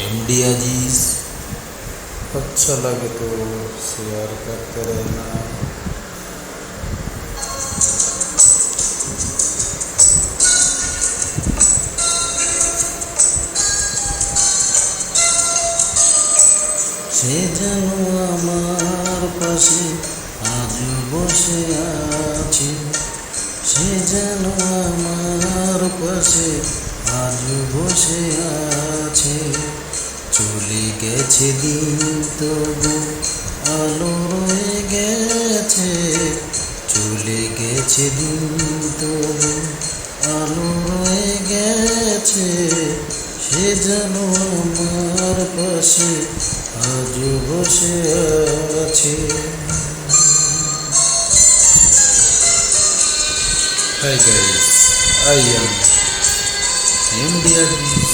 MD अजीज अच्छा लगे तो शेयर करते रहना। সে যেন আমার পাশে আজ বসে আছে, সে যেন আমার পাশে আজ বসে আছে। চলে গেছে দিন তবু আলো রয়ে গেছে, চলে গেছে দিন তবু আলো রয়ে গেছে। সে যেন আমার পাশে আজ বসে আছে। Hi guys, I am MD Aziz.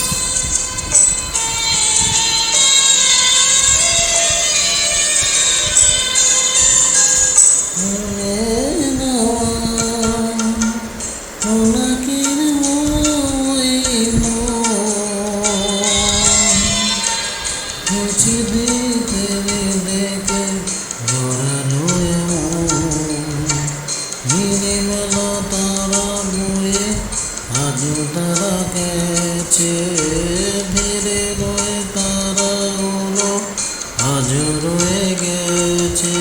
তারা গেছে ধীরে রয়ে, তারা হলো আজ রয়ে গেছে।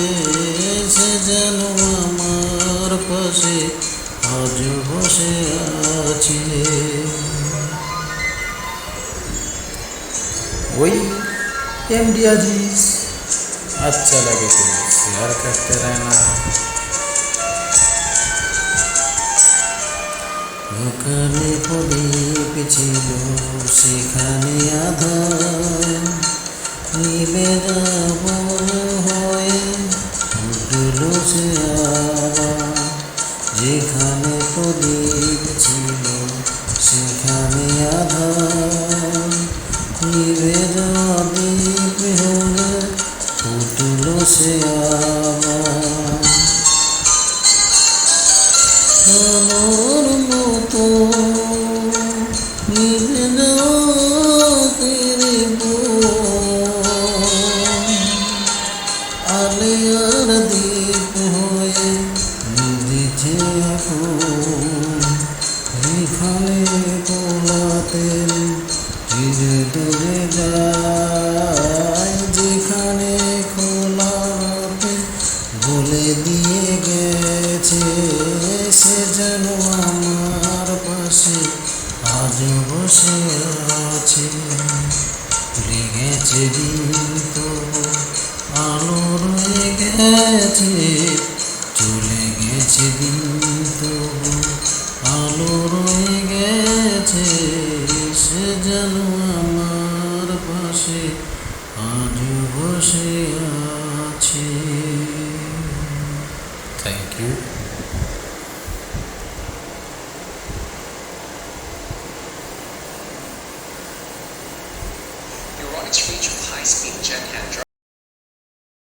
সে যেন আমার পাশে আজ বসে আছে। वही एमडी अजीज अच्छा लगे तो शेयर करते रहना। ওখানে প্রদীপ ছিল সেখানে আধার, নিভে যাব হয়ে উঠল সে আবার। যেখানে প্রদীপ ছিল সেখানে আধার, নিভে যাওয়া দ্বীপ হলে উঠল সে আবার। আলোর মতো নিভে যাওয়া আলে আর দ্বীপ হয়ে নিভেছে এখন। এখানে তোলাতে ধীরে দূরে যায়, যেখানে খোলাতে বলে দিয়ে গেছে। সে যেন আমার পাশে আজ বসে আছে। ভুলে গেছে দিন তবু আলো রয়ে গেছে, চলে গেছে দিন তবু আলো রয়ে গেছে। সে যেন আমার পাশে আজ বসে আছে। Thank you. Your Onyx range of high-speed jet hand